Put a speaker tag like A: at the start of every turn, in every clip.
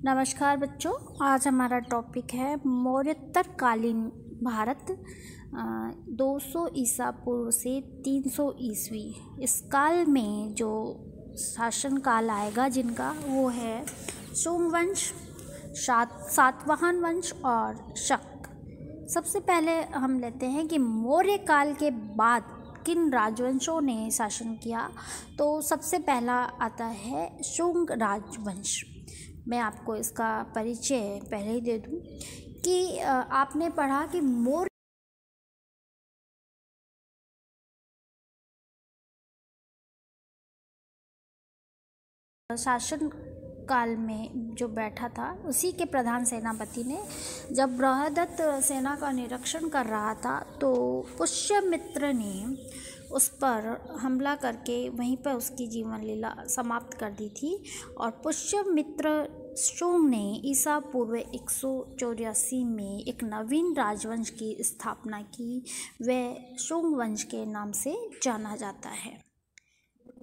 A: नमस्कार बच्चों, आज हमारा टॉपिक है मौर्योत्तरकालीन भारत 200 ईसा पूर्व से 300 ईस्वी। इस काल में जो शासन काल आएगा जिनका वो है शुंग वंश, सातवाहन वंश और शक। सबसे पहले हम लेते हैं कि मौर्य काल के बाद किन राजवंशों ने शासन किया। तो सबसे पहला आता है शुंग राजवंश। मैं आपको इसका परिचय पहले ही दे दूं कि आपने पढ़ा कि मौर्य शासन काल में जो बैठा था उसी के प्रधान सेनापति ने जब बृहदत्त सेना का निरीक्षण कर रहा था तो पुष्यमित्र ने उस पर हमला करके वहीं पर उसकी जीवन लीला समाप्त कर दी थी। और पुष्यमित्र शुंग ने ईसा पूर्व 184 में एक नवीन राजवंश की स्थापना की। वह शुंग वंश के नाम से जाना जाता है।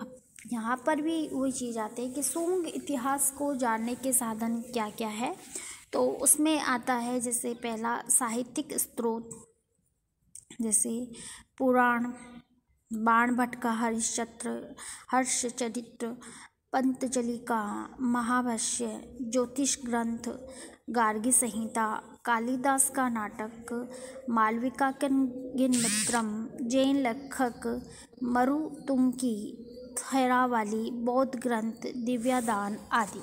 A: अब यहाँ पर भी वही चीज़ आती है कि शुंग इतिहास को जानने के साधन क्या क्या है। तो उसमें आता है जैसे पहला साहित्यिक स्रोत, जैसे पुराण, बाणभट्ट का हर्षचरित्र, पंतजलि का महाभाष्य, ज्योतिष ग्रंथ, गार्गी संहिता, कालिदास का नाटक, मालविका के मित्रम, जैन लेखक मरुतुंग की थैरावाली, बौद्ध ग्रंथ, दिव्यादान आदि।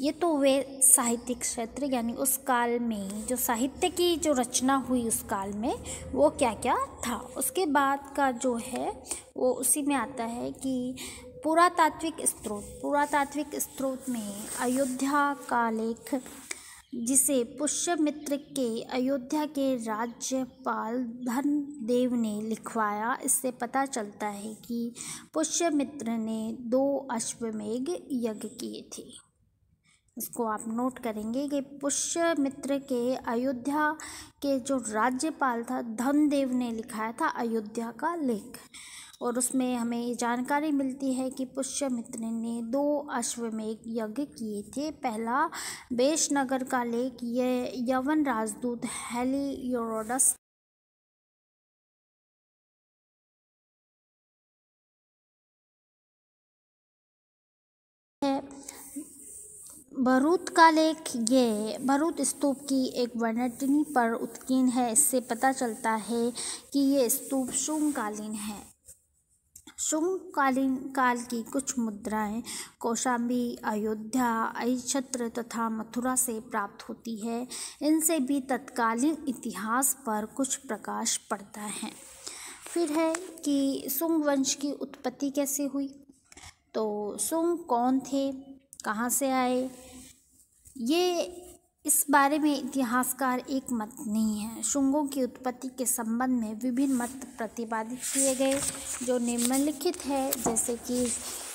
A: ये तो वे साहित्यिक क्षेत्र यानी उस काल में जो साहित्य की जो रचना हुई उस काल में वो क्या क्या था। उसके बाद का जो है वो उसी में आता है कि पुरातात्विक स्रोत में अयोध्या का लेख, जिसे पुष्यमित्र के अयोध्या के राज्यपाल धनदेव ने लिखवाया। इससे पता चलता है कि पुष्यमित्र ने 2 अश्वमेध यज्ञ किए थे। इसको आप नोट करेंगे कि पुष्यमित्र के अयोध्या के जो राज्यपाल था धनदेव ने लिखाया था अयोध्या का लेख। और उसमें हमें ये जानकारी मिलती है कि पुष्यमित्र ने 2 अश्वमेध यज्ञ किए थे। पहला बेशनगर का लेख ये यवन राजदूत हेलियोडोरस है। भरूच का लेख ये भरूच स्तूप की एक वर्णिनी पर उत्कीर्ण है। इससे पता चलता है कि ये स्तूप शुंगकालीन है। शुंगकालीन काल की कुछ मुद्राएं कौशाम्बी, अयोध्या, अहिच्छत्र तथा मथुरा से प्राप्त होती है। इनसे भी तत्कालीन इतिहास पर कुछ प्रकाश पड़ता है। फिर है कि शुंग वंश की उत्पत्ति कैसे हुई। तो शुंग कौन थे, कहाँ से आए, ये इस बारे में इतिहासकार एक मत नहीं है। शुंगों की उत्पत्ति के संबंध में विभिन्न मत प्रतिपादित किए गए जो निम्नलिखित है। जैसे कि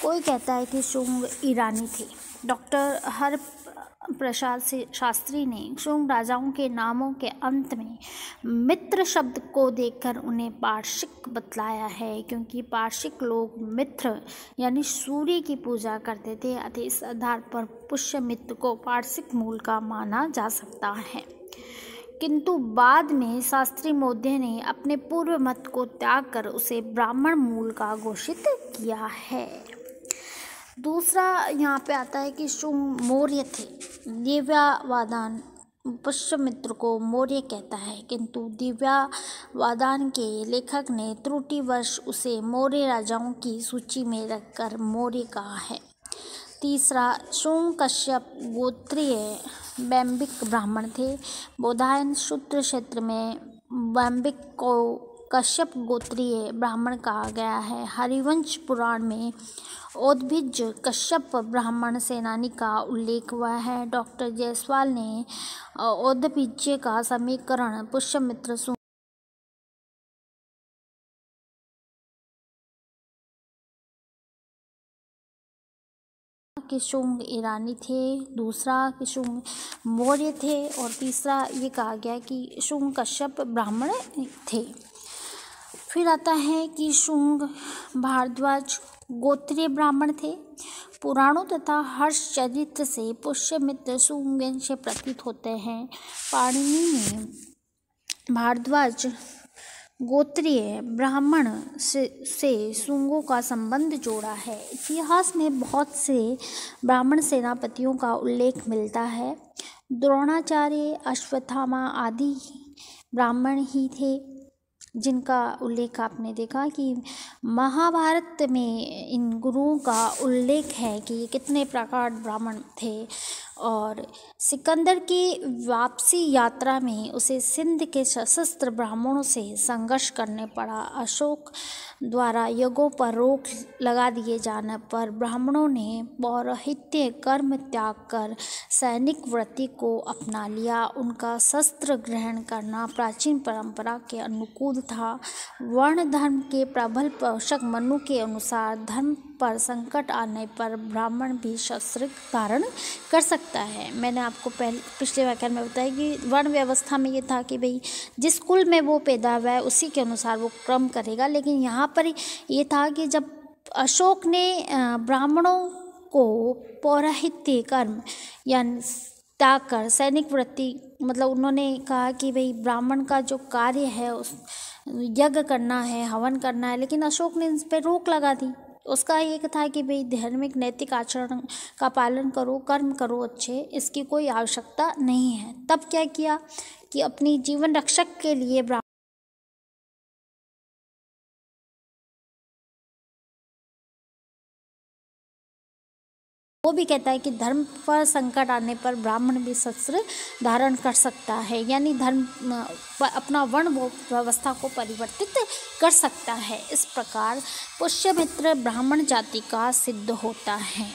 A: कोई कहता है कि शुंग ईरानी थे। डॉक्टर हरप्रसाद शास्त्री ने शुंग राजाओं के नामों के अंत में मित्र शब्द को देखकर उन्हें पार्शिक बतलाया है, क्योंकि पार्शिक लोग मित्र यानी सूर्य की पूजा करते थे। अतः इस आधार पर पुष्यमित्र को पार्शिक मूल का माना जा सकता है। किंतु बाद में शास्त्री मौर्य ने अपने पूर्व मत को त्याग कर उसे ब्राह्मण मूल का घोषित किया है। दूसरा यहाँ पे आता है कि शुंग मौर्य थे। दिव्यावादान पुष्यमित्र को मौर्य कहता है, किंतु दिव्यावादान के लेखक ने त्रुटिवश उसे मौर्य राजाओं की सूची में रखकर मौर्य कहा है। तीसरा, शुंग कश्यप गोत्रीय वैम्बिक ब्राह्मण थे। बौधायन शूद्र क्षेत्र में वैम्बिक को कश्यप गोत्रीय ब्राह्मण कहा गया है। हरिवंश पुराण में औदभिज कश्यप ब्राह्मण सेनानी का उल्लेख हुआ है। डॉक्टर जायसवाल ने औदभिज्य का समीकरण पुष्यमित्र शुंग कि शुंग ईरानी थे, दूसरा कि शुंग मौर्य थे, और तीसरा ये कहा गया कि शुंग कश्यप ब्राह्मण थे। फिर आता है कि शुंग भारद्वाज गोत्रीय ब्राह्मण थे। पुराणों तथा हर्षचरित से पुष्यमित्र शुंग से प्रतीत होते हैं। पाणिनि ने भारद्वाज गोत्रीय ब्राह्मण से शुंगों का संबंध जोड़ा है। इतिहास में बहुत से ब्राह्मण सेनापतियों का उल्लेख मिलता है। द्रोणाचार्य, अश्वत्थामा आदि ब्राह्मण ही थे, जिनका उल्लेख आपने देखा कि महाभारत में इन गुरुओं का उल्लेख है कि ये कितने प्रकार ब्राह्मण थे। और सिकंदर की वापसी यात्रा में उसे सिंध के सशस्त्र ब्राह्मणों से संघर्ष करने पड़ा। अशोक द्वारा यज्ञों पर रोक लगा दिए जाने पर ब्राह्मणों ने पौरोहित्य कर्म त्याग कर सैनिक वृत्ति को अपना लिया। उनका शस्त्र ग्रहण करना प्राचीन परंपरा के अनुकूल था। वर्ण धर्म के प्रबल पोषक मनु के अनुसार धर्म पर संकट आने पर ब्राह्मण भी शस्त्र धारण कर सकता है। मैंने आपको पिछले व्याख्यान में बताया कि वर्ण व्यवस्था में ये था कि भाई जिस कुल में वो पैदा हुआ है उसी के अनुसार वो क्रम करेगा, लेकिन यहाँ पर ये था कि जब अशोक ने ब्राह्मणों को पौरोहित्य कर्म यानी त्याग कर सैनिक वृत्ति, मतलब उन्होंने कहा कि भाई ब्राह्मण का जो कार्य है उस यज्ञ करना है, हवन करना है, लेकिन अशोक ने इस पर रोक लगा दी। उसका एक था कि भाई धार्मिक नैतिक आचरण का पालन करो, कर्म करो अच्छे, इसकी कोई आवश्यकता नहीं है। तब क्या किया कि अपनी जीवन रक्षक के लिए वो भी कहता है कि धर्म पर संकट आने पर ब्राह्मण भी शस्त्र धारण कर सकता है, यानी धर्म अपना वर्ण व्यवस्था को परिवर्तित कर सकता है। इस प्रकार पुष्यमित्र ब्राह्मण जाति का सिद्ध होता है।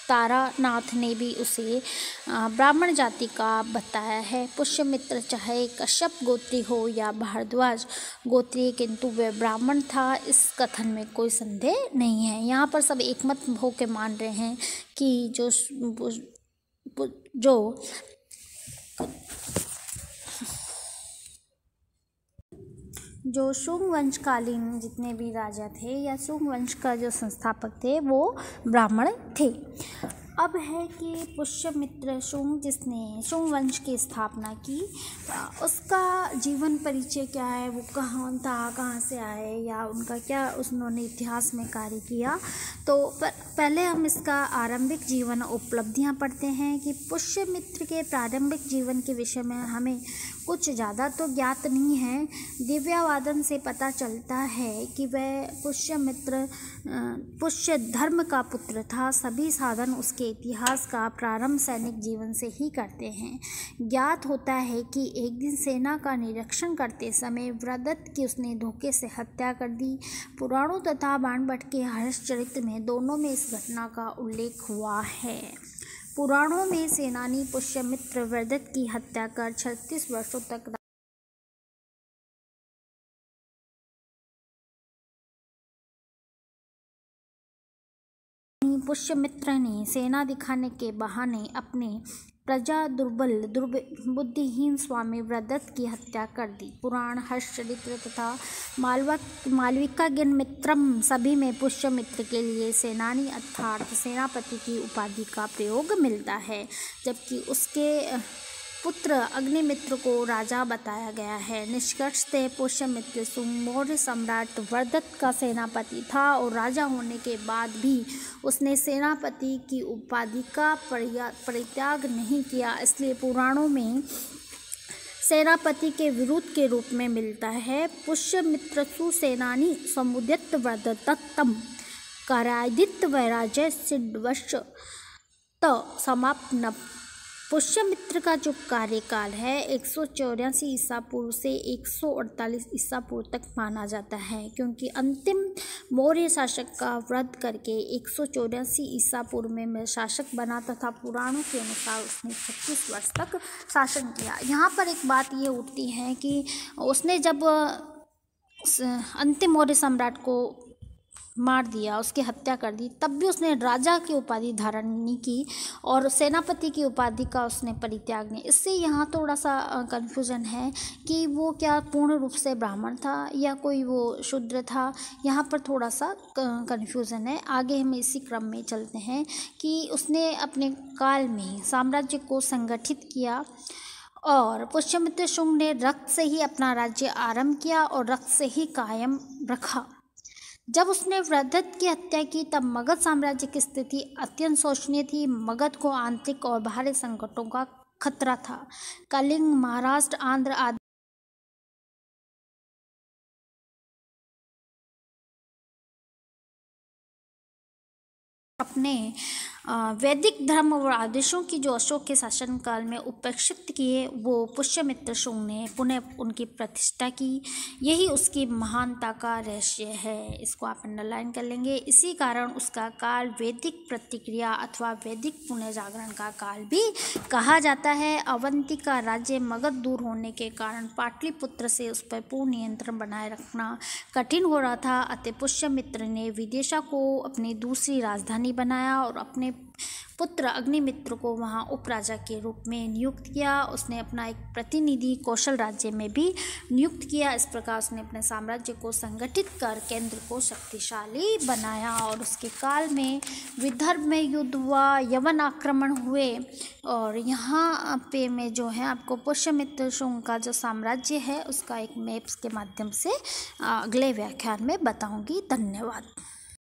A: तारानाथ ने भी उसे ब्राह्मण जाति का बताया है। पुष्यमित्र चाहे कश्यप गोत्री हो या भारद्वाज गोत्री, किंतु वे ब्राह्मण था, इस कथन में कोई संदेह नहीं है। यहाँ पर सब एकमत हो के मान रहे हैं कि जो शुंग वंशकालीन जितने भी राजा थे या शुंग वंश का जो संस्थापक थे वो ब्राह्मण थे। अब है कि पुष्यमित्र शुंग जिसने शुंग वंश की स्थापना की, उसका जीवन परिचय क्या है, वो कहाँ था, कहाँ से आए, या उनका क्या उन्होंने इतिहास में कार्य किया। तो पहले हम इसका आरंभिक जीवन उपलब्धियाँ पढ़ते हैं कि पुष्यमित्र के प्रारंभिक जीवन के विषय में हमें कुछ ज़्यादा तो ज्ञात नहीं है। दिव्यावादन से पता चलता है कि वह पुष्यमित्र पुष्य धर्म का पुत्र था। सभी साधन उसके इतिहास का प्रारंभ सैनिक जीवन से ही करते हैं। ज्ञात होता है कि एक दिन सेना का निरीक्षण करते समय वृद्धत की उसने धोखे से हत्या कर दी। पुराणों तथा बाणभट्ट के हर्षचरित में दोनों में इस घटना का उल्लेख हुआ है। पुराणों में सेनानी पुष्यमित्र वृद्धत की हत्या कर 36 वर्षों तक पुष्यमित्र ने सेना दिखाने के बहाने अपने प्रजा दुर्बल बुद्धिहीन स्वामी वृद्धत की हत्या कर दी। पुराण, हर्षचरित्र तथा मालविकाग्निमित्रम सभी में पुष्यमित्र के लिए सेनानी अर्थात सेनापति की उपाधि का प्रयोग मिलता है, जबकि उसके पुत्र अग्निमित्र को राजा बताया गया है। निष्कर्षतः पुष्यमित्र शुंग मौर्य सम्राट वृद्धत का सेनापति था और राजा होने के बाद भी उसने सेनापति की उपाधि का परित्याग नहीं किया, इसलिए पुराणों में सेनापति के विरुद्ध के रूप में मिलता है। पुष्यमित्रसु सेनानी समुदित वृद्धतम करादित वैराजय सिद्धवश त समाप्न। पुष्यमित्र का जो कार्यकाल है 184 ईसा पूर्व से 148 ईसा पूर्व तक माना जाता है, क्योंकि अंतिम मौर्य शासक का वध करके 184 ईसा पूर्व में शासक बना तथा पुराणों के अनुसार उसने 36 वर्ष तक शासन किया। यहाँ पर एक बात ये उठती है कि उसने जब अंतिम मौर्य सम्राट को मार दिया, उसकी हत्या कर दी, तब भी उसने राजा की उपाधि धारण नहीं की और सेनापति की उपाधि का उसने परित्याग नहीं। इससे यहाँ थोड़ा सा कन्फ्यूज़न है कि वो क्या पूर्ण रूप से ब्राह्मण था या कोई वो शूद्र था, यहाँ पर थोड़ा सा कन्फ्यूज़न है। आगे हम इसी क्रम में चलते हैं कि उसने अपने काल में साम्राज्य को संगठित किया और पुष्यमित्र शुंग ने रक्त से ही अपना राज्य आरंभ किया और रक्त से ही कायम रखा। जब उसने वृद्धत की हत्या की तब मगध साम्राज्य की स्थिति अत्यंत शोचनीय थी। मगध को आंतरिक और बाहरी संकटों का खतरा था। कलिंग, महाराष्ट्र, आंध्र आदि अपने वैदिक धर्म और आदेशों की जो अशोक के शासनकाल में उपेक्षित किए, वो पुष्यमित्र शुंग ने पुनः उनकी प्रतिष्ठा की। यही उसकी महानता का रहस्य है। इसको आप अंडरलाइन कर लेंगे। इसी कारण उसका काल वैदिक प्रतिक्रिया अथवा वैदिक पुनर्जागरण का काल भी कहा जाता है। अवंती का राज्य मगध दूर होने के कारण पाटलिपुत्र से उस पर पूर्ण नियंत्रण बनाए रखना कठिन हो रहा था। अतः पुष्यमित्र ने विदिशा को अपनी दूसरी राजधानी बनाया और अपने पुत्र अग्निमित्र को वहां उपराजा के रूप में नियुक्त किया। उसने अपना एक प्रतिनिधि कौशल राज्य में भी नियुक्त किया। इस प्रकार उसने अपने साम्राज्य को संगठित कर केंद्र को शक्तिशाली बनाया और उसके काल में विदर्भ में युद्ध हुआ, यवन आक्रमण हुए और यहाँ पे मैं जो है आपको पुष्यमित्र शुंग का जो साम्राज्य है उसका एक मैप्स के माध्यम से अगले व्याख्यान में बताऊंगी। धन्यवाद।